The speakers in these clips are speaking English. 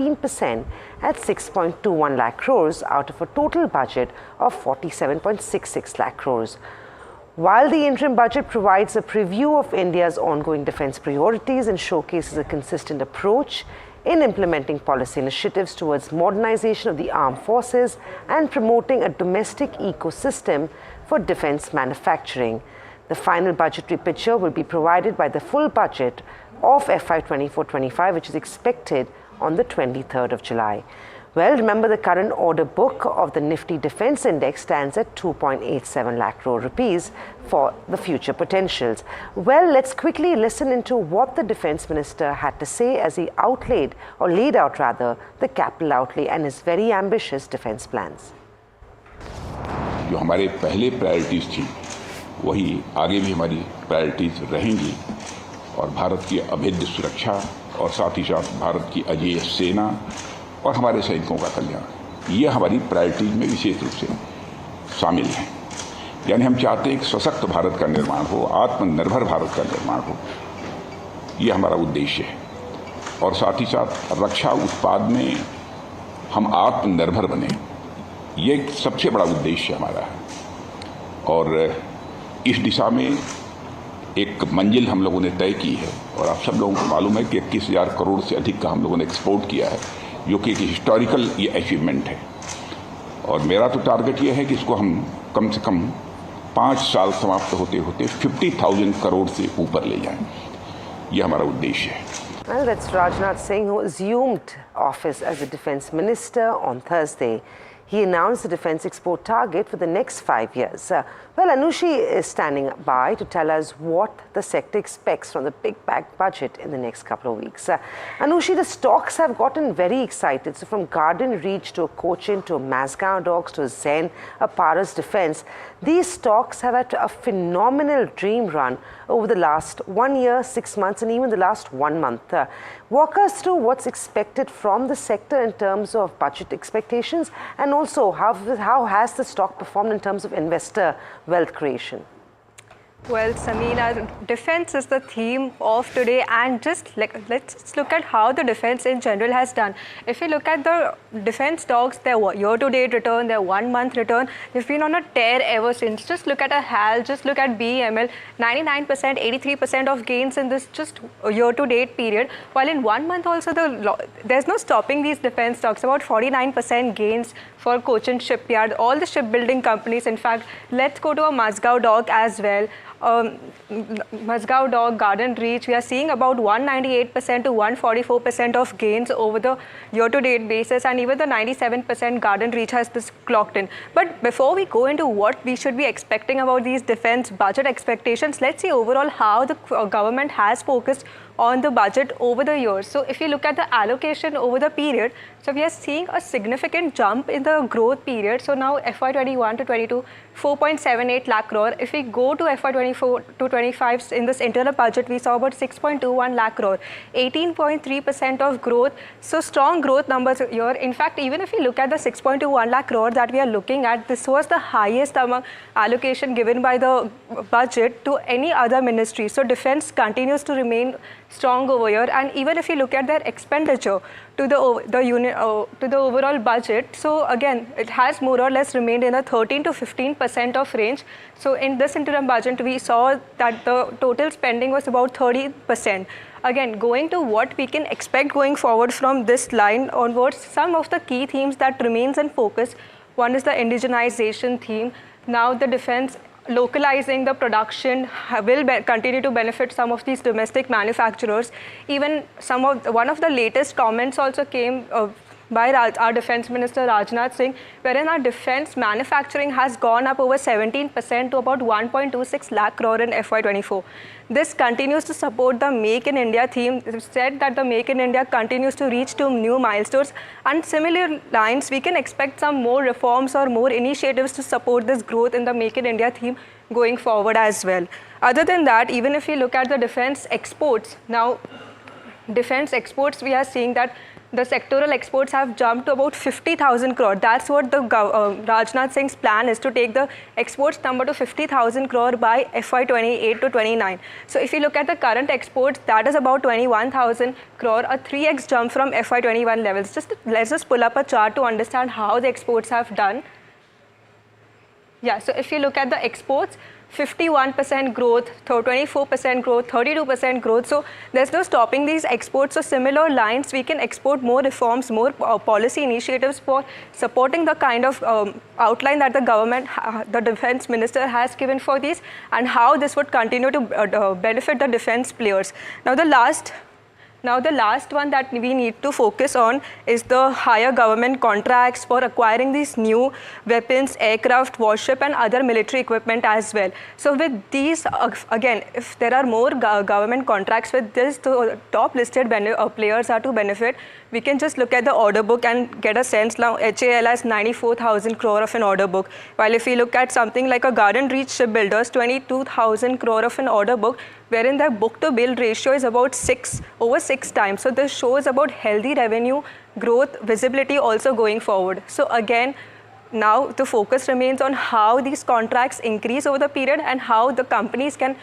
15% at 6.21 lakh crores out of a total budget of 47.66 lakh crores. While the interim budget provides a preview of India's ongoing defense priorities and showcases a consistent approach in implementing policy initiatives towards modernization of the armed forces and promoting a domestic ecosystem for defense manufacturing, the final budgetary picture will be provided by the full budget of FY 24-25, which is expected on the 23rd of July. Well, remember, the current order book of the Nifty Defence Index stands at 2.87 lakh crore rupees for the future potentials. Well, let's quickly listen into what the Defence Minister had to say as he laid out the capital outlay and his very ambitious defence plans. जो हमारे पहले priorities थी वही आगे भी हमारी priorities रहेंगी और भारत की अभेद्य सुरक्षा और साथ ही साथ भारत की अजेय सेना और हमारे सैनिकों का कल्याण, ये हमारी प्रायोरिटीज में विशेष रूप से शामिल है। यानी हम चाहते हैं कि सशक्त भारत का निर्माण हो, आत्मनिर्भर भारत का निर्माण हो, ये हमारा उद्देश्य है। और साथ ही साथ रक्षा उत्पाद में हम आत्मनिर्भर बने, ये सबसे बड़ा उद्देश्य हमारा है। और इस दिशा में एक मंजिल हम लोगों ने तय की है और आप सब लोगों को मालूम है कि 21,000 करोड़ से अधिक का हम लोगों ने एक्सपोर्ट किया है, जो कि एक हिस्टोरिकल ये अचीवमेंट है। और मेरा तो टारगेट ये है कि इसको हम कम से कम 5 साल समाप्त होते होते 50,000 करोड़ से ऊपर ले जाएं, ये हमारा उद्देश्य है। Well, that's Rajnath Singh, who assumed office as the Defence Minister on Thursday. He announced the defence export target for the next 5 years. Well, Anushi is standing by to tell us what the sector expects from the big budget in the next couple of weeks. Anushi, the stocks have gotten very excited. So from Garden Reach to Cochin to Mazgaon Docks to Zen, Paras Defence, these stocks have had a phenomenal dream run over the last 1 year, 6 months and even the last 1 month. Walk us through what's expected from the sector in terms of budget expectations, and also how has the stock performed in terms of investor wealth creation? Well, Samina, defense is the theme of today, and let's look at how the defense in general has done. If you look at the defense stocks, their year-to-date return, their 1 month return, they've been on a tear ever since. Just look at a HAL, just look at BEML, 99%, 83% of gains in this just year-to-date period. While in 1 month also, there's no stopping these defense stocks. About 49% gains for Cochin Shipyard, all the shipbuilding companies. In fact, let's go to a Mazgaon Dock as well. Mazgaon Dock, Garden Reach, we are seeing about 198% to 144% of gains over the year-to-date basis, and even the 97% Garden Reach has this clocked in. But before we go into what we should be expecting about these defense budget expectations, let's see overall how the government has focused on the budget over the years. So if you look at the allocation over the period, so we are seeing a significant jump in the growth period. So now FY21 to 22, 4.78 lakh crore. If we go to FY24 to 25, in this internal budget, we saw about 6.21 lakh crore, 18.3% of growth. So strong growth numbers here. In fact, even if you look at the 6.21 lakh crore that we are looking at, this was the highest among allocation given by the budget to any other ministry. So defense continues to remain strong over here, and even if you look at their expenditure to the overall budget, so again it has more or less remained in a 13 to 15% of range. So in this interim budget, we saw that the total spending was about 30%. Again, going to what we can expect going forward from this line onwards, some of the key themes that remains in focus. One is the indigenization theme. Now the defense localizing the production will continue to benefit some of these domestic manufacturers. Even one of the latest comments also came by our Defence Minister Rajnath Singh, wherein our defence manufacturing has gone up over 17% to about 1.26 lakh crore in FY24. This continues to support the Make in India theme. It said that the Make in India continues to reach to new milestones, and similar lines, we can expect some more reforms or more initiatives to support this growth in the Make in India theme going forward as well. Other than that, even if you look at the defence exports, now defence exports, we are seeing that the sectoral exports have jumped to about 50,000 crore. That's what the Rajnath Singh's plan is, to take the exports number to 50,000 crore by FY 28 to 29. So if you look at the current exports, that is about 21,000 crore, a 3x jump from FY 21 levels. Let's just pull up a chart to understand how the exports have done. Yeah, so if you look at the exports, 51% growth, 24% growth, 32% growth. So there's no stopping these exports. So similar lines, we can export more reforms, more policy initiatives for supporting the kind of outline that the government, the defense minister has given for these, and how this would continue to benefit the defense players. Now the last one that we need to focus on is the higher government contracts for acquiring these new weapons, aircraft, warship and other military equipment as well. So with these, again, if there are more government contracts with this, the top listed players are to benefit. We can just look at the order book and get a sense. Now HAL has 94,000 crore of an order book, while if we look at something like a Garden Reach Shipbuilders, 22,000 crore of an order book, wherein their book-to-bill ratio is about over 6 times. So this shows about healthy revenue growth visibility also going forward. So again, now the focus remains on how these contracts increase over the period and how the companies can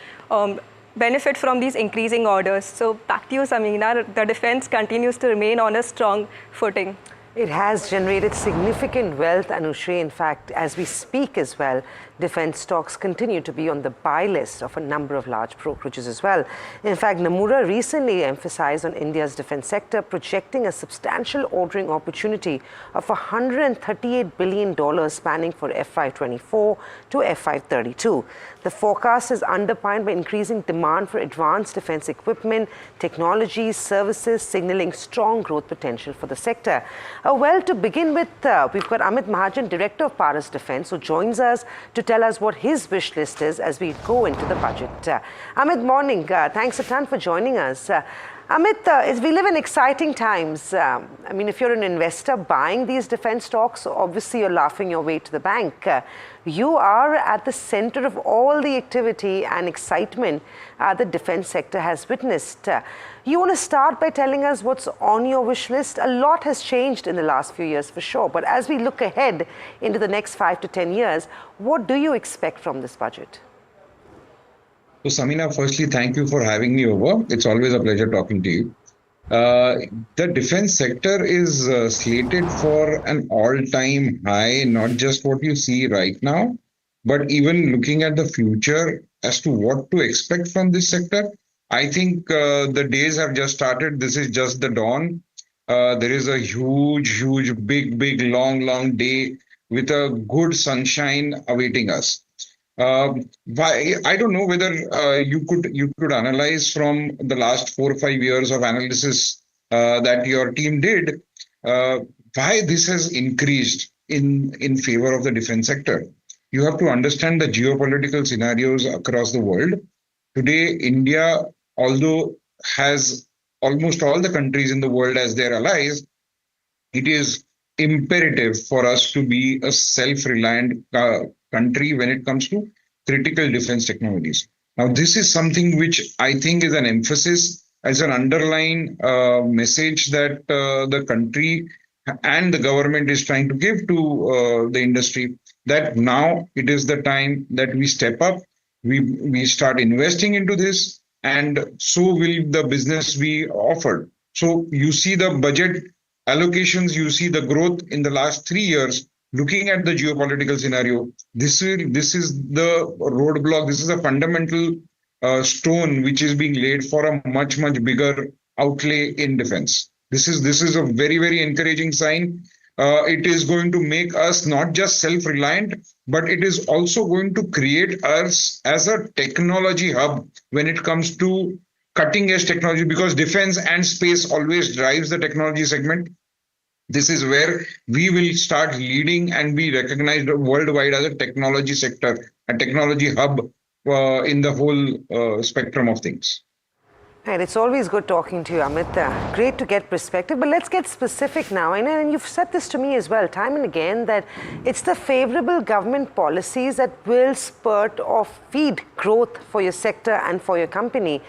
benefit from these increasing orders. So back to you, Samina. The defense continues to remain on a strong footing. It has generated significant wealth, Anushri. In fact, as we speak as well, defense stocks continue to be on the buy list of a number of large brokerages as well. In fact, Nomura recently emphasized on India's defense sector, projecting a substantial ordering opportunity of $138 billion spanning for FY24 to FY32. The forecast is underpinned by increasing demand for advanced defense equipment, technologies, services, signaling strong growth potential for the sector. Well, to begin with, we've got Amit Mahajan, Director of Paras Defense, who joins us to tell us what his wish list is as we go into the budget. Amit, morning. Thanks a ton for joining us. Amit, as we live in exciting times, I mean, if you're an investor buying these defense stocks, obviously you're laughing your way to the bank. You are at the center of all the activity and excitement the defense sector has witnessed. You want to start by telling us what's on your wish list? A lot has changed in the last few years for sure, but as we look ahead into the next 5 to 10 years, what do you expect from this budget? So Samina, firstly, thank you for having me over. It's always a pleasure talking to you. The defense sector is slated for an all-time high, not just what you see right now, but even looking at the future as to what to expect from this sector. I think the days have just started. This is just the dawn. There is a huge, big, long day with a good sunshine awaiting us. I don't know whether you could analyze from the last 4 or 5 years of analysis that your team did why this has increased in favor of the defense sector. You have to understand the geopolitical scenarios across the world. Today, India, although has almost all the countries in the world as their allies, it is imperative for us to be a self-reliant country when it comes to critical defense technologies. Now, this is something which I think is an emphasis as an underlying message that the country and the government is trying to give to the industry, that now it is the time that we step up, we start investing into this, and so will the business be offered. So you see the budget allocations, you see the growth in the last 3 years. Looking at the geopolitical scenario, this is the roadblock. This is a fundamental stone which is being laid for a much bigger outlay in defense. This is a very encouraging sign. It is going to make us not just self-reliant, but it is also going to create us as a technology hub when it comes to cutting-edge technology, because defense and space always drives the technology segment. This is where we will start leading and be recognized worldwide as a technology sector, a technology hub in the whole spectrum of things. Right, it's always good talking to you, Amit. Great to get perspective, but let's get specific now. And you've said this to me as well, time and again, that it's the favorable government policies that will spurt or feed growth for your sector and for your company.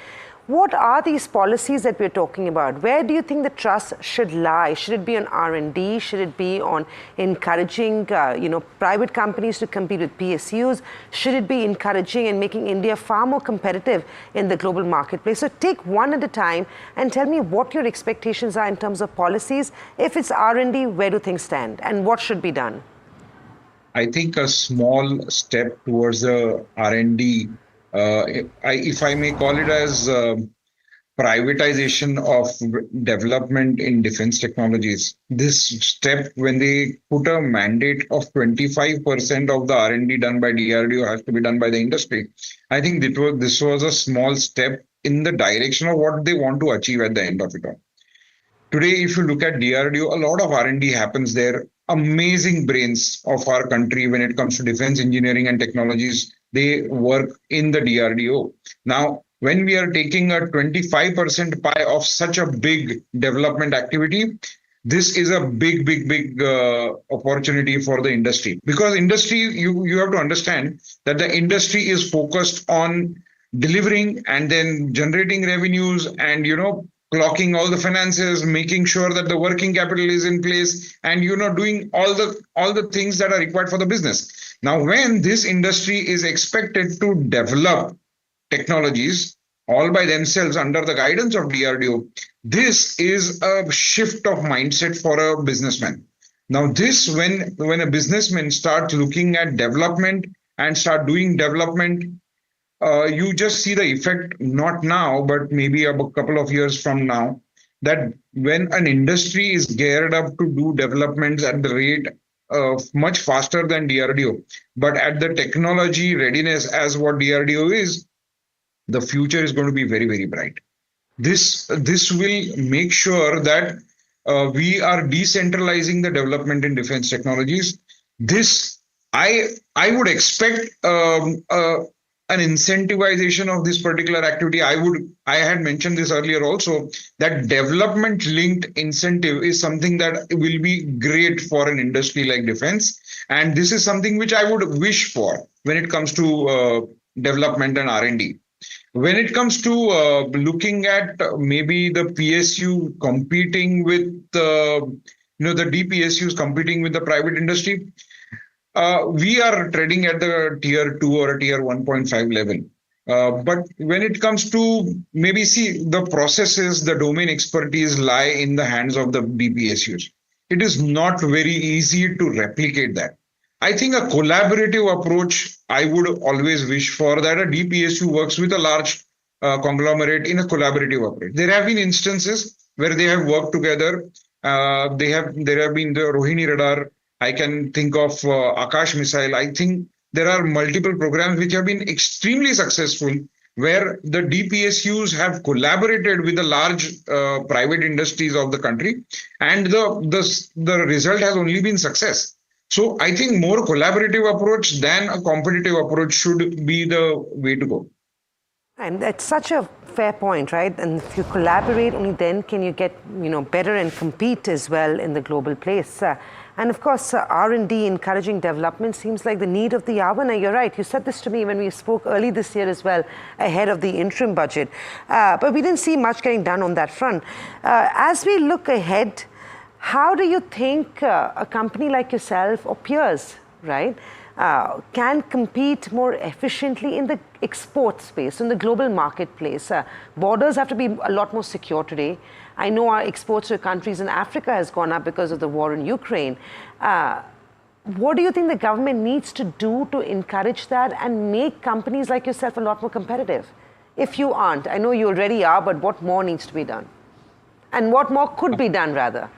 What are these policies that we're talking about? Where do you think the trust should lie? Should it be on R&D? Should it be on encouraging, private companies to compete with PSUs? Should it be encouraging and making India far more competitive in the global marketplace? So take one at a time and tell me what your expectations are in terms of policies. If it's R&D, where do things stand and what should be done? I think a small step towards the R&D, if I may call it as privatization of development in defense technologies. This step, when they put a mandate of 25% of the R&D done by DRDO has to be done by the industry, I think this was a small step in the direction of what they want to achieve at the end of it all. Today, if you look at DRDO, a lot of R&D happens there. Amazing brains of our country when it comes to defense engineering and technologies, they work in the DRDO. Now, when we are taking a 25% pie of such a big development activity, this is a big opportunity for the industry. Because industry, you have to understand that the industry is focused on delivering and then generating revenues and, clocking all the finances, making sure that the working capital is in place, and doing all the things that are required for the business. Now, when this industry is expected to develop technologies all by themselves under the guidance of DRDO, this is a shift of mindset for a businessman. Now, this when a businessman starts looking at development and start doing development, you just see the effect, not now, but maybe a couple of years from now, that when an industry is geared up to do developments at the rate much faster than DRDO, but at the technology readiness as what DRDO is, the future is going to be very bright. This will make sure that we are decentralizing the development in defense technologies. This, I would expect an incentivization of this particular activity. I had mentioned this earlier also, that development linked incentive is something that will be great for an industry like defense. And this is something which I would wish for when it comes to development and R&D. When it comes to looking at maybe the PSU competing with the DPSUs competing with the private industry, we are trading at the tier 2 or a tier 1.5 level. But when it comes to the processes, the domain expertise lie in the hands of the DPSUs. It is not very easy to replicate that. I think a collaborative approach, I would always wish for that a DPSU works with a large conglomerate in a collaborative approach. There have been instances where they have worked together. There have been the Rohini radar. I can think of Akash missile. I think there are multiple programs which have been extremely successful, where the DPSUs have collaborated with the large private industries of the country, and the result has only been success. So I think more collaborative approach than a competitive approach should be the way to go. And that's such a fair point, right? And if you collaborate, only then can you get better and compete as well in the global place. And of course, R&D encouraging development seems like the need of the hour. Now, you're right. You said this to me when we spoke early this year as well, ahead of the interim budget. But we didn't see much getting done on that front. As we look ahead, how do you think a company like yourself or peers, right, can compete more efficiently in the export space, in the global marketplace? Borders have to be a lot more secure today. I know our exports to countries in Africa has gone up because of the war in Ukraine. What do you think the government needs to do to encourage that and make companies like yourself a lot more competitive? If you aren't, I know you already are, but what more needs to be done? And what more could be done, rather?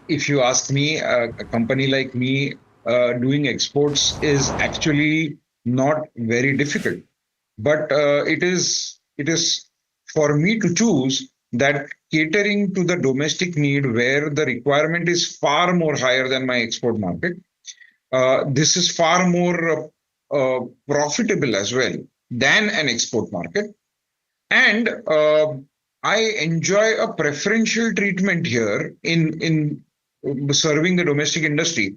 If you ask me, a company like me doing exports is actually not very difficult. But it is for me to choose that catering to the domestic need where the requirement is far more higher than my export market. This is far more profitable as well than an export market. And I enjoy a preferential treatment here in serving the domestic industry.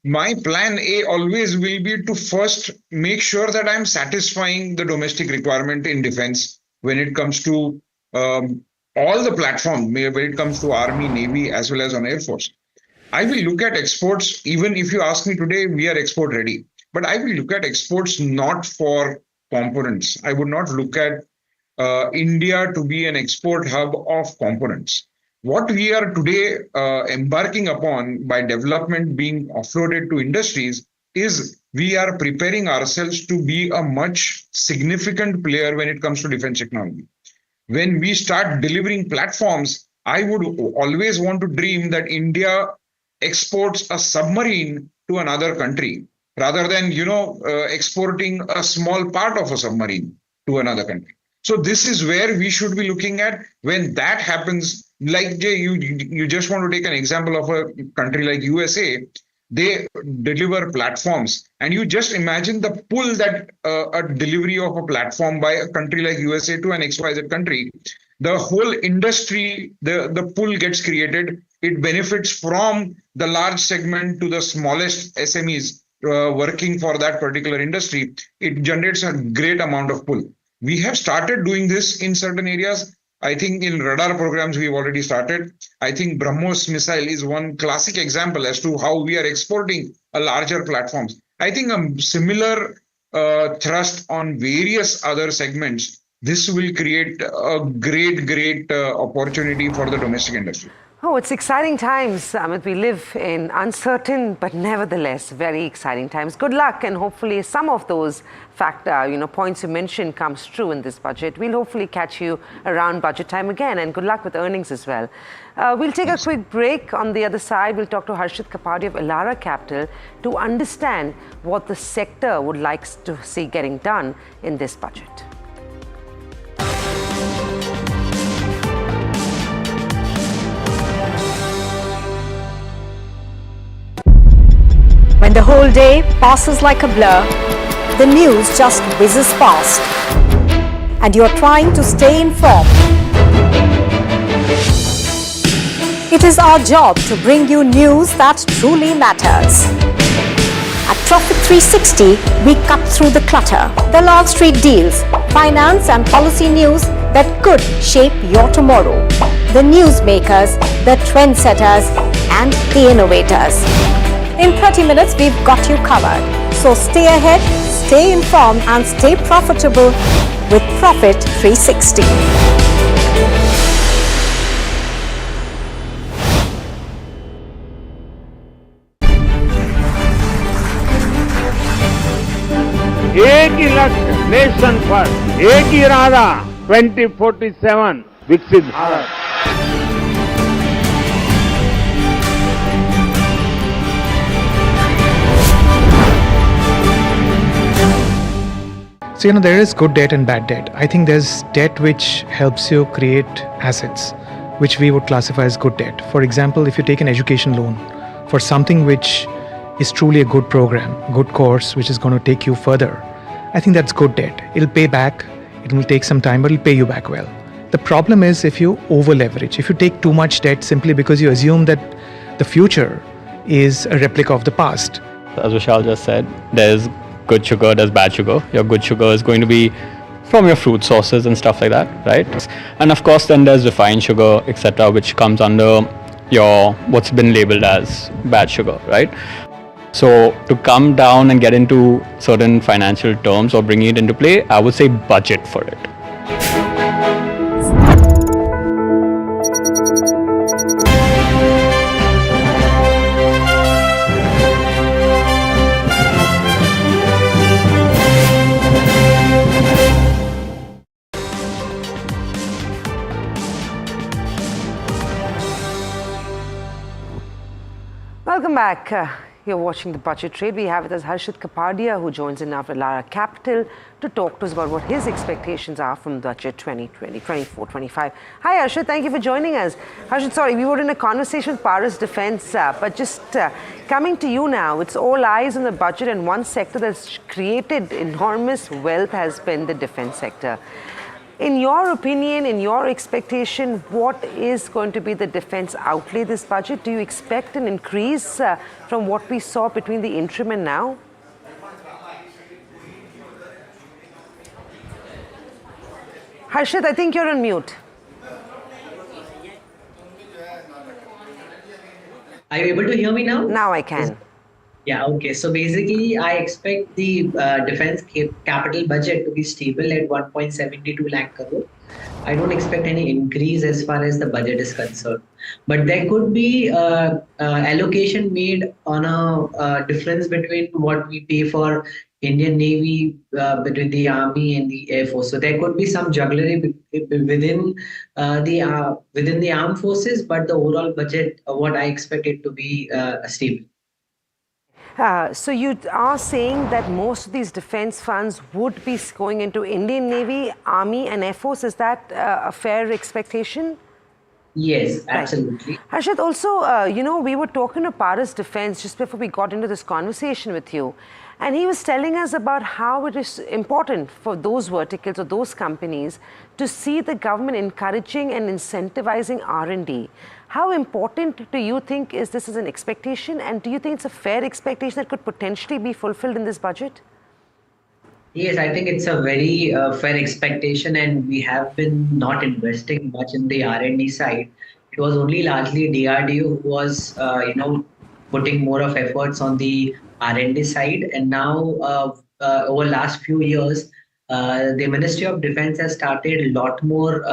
My plan A always will be to first make sure that I'm satisfying the domestic requirement in defense when it comes to all the platforms, when it comes to Army, Navy, as well as on Air Force. I will look at exports, even if you ask me today, we are export ready. But I will look at exports not for components. I would not look at India to be an export hub of components. What we are today embarking upon by development being offloaded to industries is we are preparing ourselves to be a much significant player when it comes to defense technology. When we start delivering platforms, I would always want to dream that India exports a submarine to another country rather than exporting a small part of a submarine to another country. So this is where we should be looking at. When that happens, like Jay, you just want to take an example of a country like USA. They deliver platforms, and you just imagine the pull that a delivery of a platform by a country like USA to an XYZ country, the whole industry, the pull gets created. It benefits from the large segment to the smallest SMEs working for that particular industry. It generates a great amount of pull. We have started doing this in certain areas. I think in radar programs, we've already started. I think BrahMos missile is one classic example as to how we are exporting a larger platforms. I think a similar thrust on various other segments, this will create a great opportunity for the domestic industry. Oh, it's exciting times, Amit. We live in uncertain, but nevertheless very exciting times. Good luck, and hopefully some of those points you mentioned comes true in this budget. We'll hopefully catch you around budget time again, and good luck with earnings as well. We'll take a quick break. On the other side, we'll talk to Harshit Kapadia of Elara Capital to understand what the sector would like to see getting done in this budget. When the whole day passes like a blur, the news just whizzes past, and you're trying to stay informed. It is our job to bring you news that truly matters. At Profit 360, we cut through the clutter, the Wall Street deals, finance and policy news that could shape your tomorrow. The newsmakers, the trendsetters, and the innovators. In 30 minutes, we've got you covered. So stay ahead, stay informed, and stay profitable with Profit 360. एक ही लक्ष्य, nation first, एक ही इरादा, 2047 विकसित Bharat. So, there is good debt and bad debt. I think there's debt which helps you create assets, which we would classify as good debt. For example, if you take an education loan for something which is truly a good program, good course, which is going to take you further, I think that's good debt. It'll pay back, it will take some time, but it'll pay you back well. The problem is if you over leverage, if you take too much debt simply because you assume that the future is a replica of the past. As Vishal just said, there's good sugar, there's bad sugar. Your good sugar is going to be from your fruit sources and stuff like that, right? And of course then there's refined sugar, etc., which comes under your what's been labeled as bad sugar, right? So to come down and get into certain financial terms or bringing it into play, I would say budget for it. Welcome back. You're watching the Budget Trade. We have with us Harshit Kapadia, who joins in now from Elara Capital to talk to us about what his expectations are from Budget 2020, 24-25. Hi Harshit, thank you for joining us. Harshit, sorry, we were in a conversation with Paras Defence, but just coming to you now, it's all eyes on the budget, and one sector that's created enormous wealth has been the defence sector. In your opinion, in your expectation, what is going to be the defence outlay this budget? Do you expect an increase from what we saw between the interim and now? Harshit, I think you're on mute. Are you able to hear me now? Now I can. Yeah, okay. So basically, I expect the defense capital budget to be stable at 1.72 lakh crore. I don't expect any increase as far as the budget is concerned. But there could be allocation made on a difference between what we pay for Indian Navy, between the Army and the Air Force. So there could be some jugglery within the armed forces, but the overall budget, what I expect it to be stable. So you are saying that most of these defense funds would be going into Indian Navy, Army and Air Force. Is that a fair expectation? Yes, absolutely. Right. Harshit, also, we were talking to Paras Defense just before we got into this conversation with you. And he was telling us about how it is important for those verticals or those companies to see the government encouraging and incentivizing R&D. How important do you think is this as an expectation? And do you think it's a fair expectation that could potentially be fulfilled in this budget? Yes, I think it's a very fair expectation, and we have been not investing much in the R&D side. It was only largely DRDO who was, putting more of efforts on the R&D side. And now, over last few years, the Ministry of Defense has started a lot more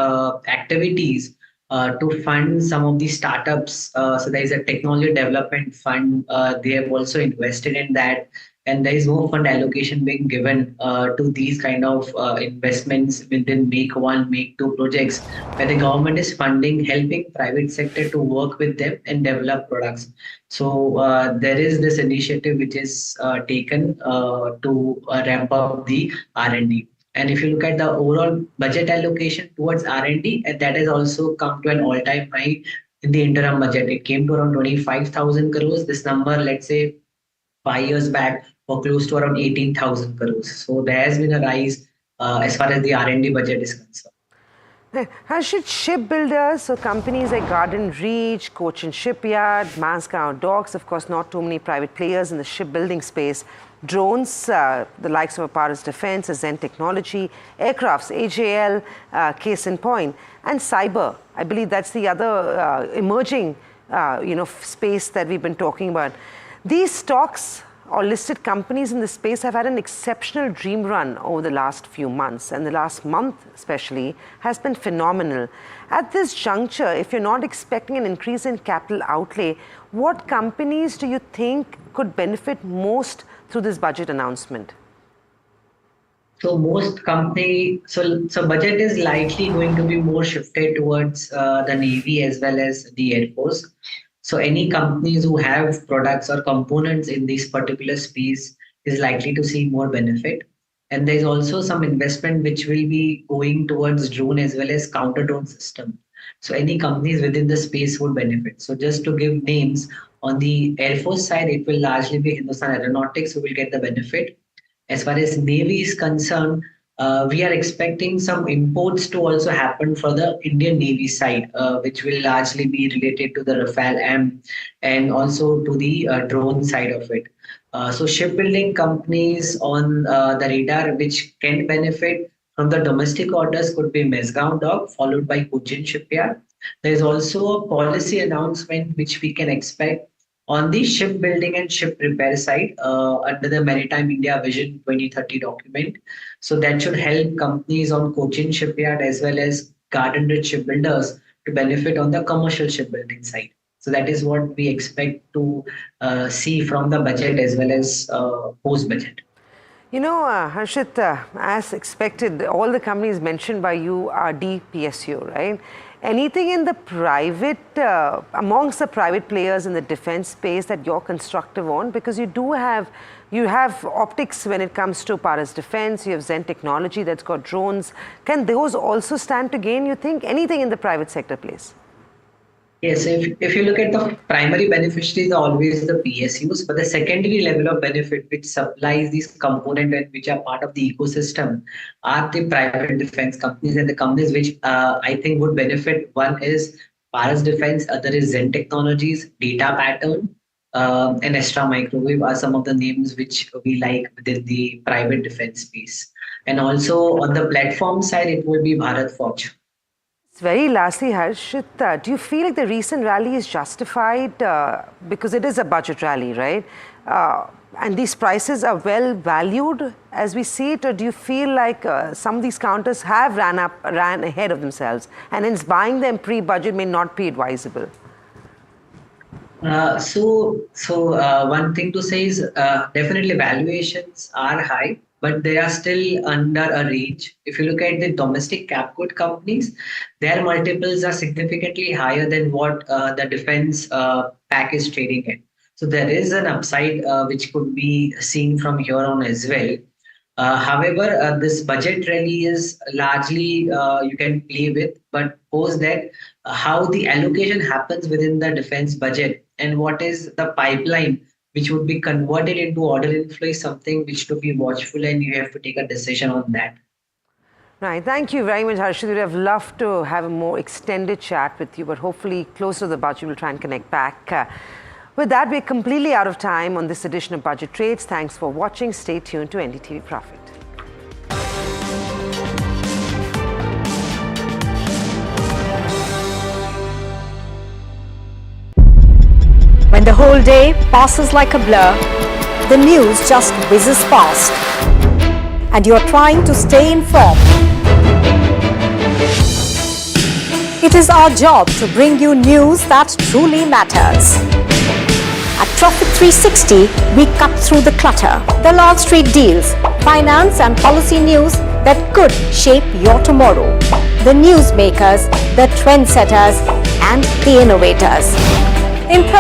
activities to fund some of the startups. So there is a technology development fund. They have also invested in that. And there is more fund allocation being given to these kind of investments within Make One, Make Two projects, where the government is funding, helping private sector to work with them and develop products. So there is this initiative which is taken to ramp up the R&D. And if you look at the overall budget allocation towards R&D, that has also come to an all-time high in the interim budget. It came to around 25,000 crores. This number, let's say, 5 years back, or close to around 18,000 crores. So there has been a rise as far as the R&D budget is concerned. Harshit, shipbuilders, so companies like Garden Reach, Cochin Shipyard, Mazagon Docks, of course, not too many private players in the shipbuilding space. Drones, the likes of Paras Defense, Zen Technology, aircrafts, AJL, case in point, and cyber. I believe that's the other emerging, space that we've been talking about. These stocks or listed companies in this space have had an exceptional dream run over the last few months, and the last month especially has been phenomenal. At this juncture, if you're not expecting an increase in capital outlay, what companies do you think could benefit most through this budget announcement? So most company, so budget is likely going to be more shifted towards the Navy as well as the Air Force. So any companies who have products or components in this particular space is likely to see more benefit. And there's also some investment which will be going towards drone as well as counter drone system. So any companies within the space would benefit. So just to give names, on the Air Force side, it will largely be Hindustan Aeronautics who will get the benefit. As far as Navy is concerned, we are expecting some imports to also happen for the Indian Navy side, which will largely be related to the Rafale M and also to the drone side of it. So shipbuilding companies on the radar which can benefit from the domestic orders could be Mazagon Dock, followed by Cochin Shipyard. There is also a policy announcement which we can expect on the shipbuilding and ship repair side under the Maritime India Vision 2030 document. So that should help companies on Cochin Shipyard as well as Garden Rich shipbuilders to benefit on the commercial shipbuilding side. So that is what we expect to see from the budget as well as post-budget. Harshit, as expected, all the companies mentioned by you are DPSU, right? Anything in the private, amongst the private players in the defense space that you're constructive on? Because you have optics when it comes to Paras Defense, you have Zen Technology that's got drones. Can those also stand to gain, you think? Anything in the private sector, please? Yes, if you look at the primary beneficiaries are always the PSUs, but the secondary level of benefit which supplies these components and which are part of the ecosystem are the private defense companies, and the companies which I think would benefit. One is Paras Defense, other is Zen Technologies, Data Pattern, and Astra Microwave are some of the names which we like within the private defense space. And also on the platform side, it will be Bharat Forge. Very lastly, Harshit, do you feel like the recent rally is justified because it is a budget rally, right? And these prices are well valued as we see it, or do you feel like some of these counters have ran ahead of themselves, and hence buying them pre-budget may not be advisable? One thing to say is definitely valuations are high, but they are still under a range. If you look at the domestic cap good companies, their multiples are significantly higher than what the defense pack is trading at. So there is an upside which could be seen from here on as well. However, this budget rally is largely you can play with, but post that how the allocation happens within the defense budget and what is the pipeline which would be converted into order inflow is something which to be watchful, and you have to take a decision on that. Right. Thank you very much, Harshit. We'd have loved to have a more extended chat with you, but hopefully closer to the budget, we'll try and connect back. With that, we're completely out of time on this edition of Budget Trades. Thanks for watching. Stay tuned to NDTV Profit. When the whole day passes like a blur, the news just whizzes past, and you're trying to stay informed. It is our job to bring you news that truly matters. At Profit 360, we cut through the clutter, the Wall Street deals, finance and policy news that could shape your tomorrow. The newsmakers, the trendsetters, and the innovators. In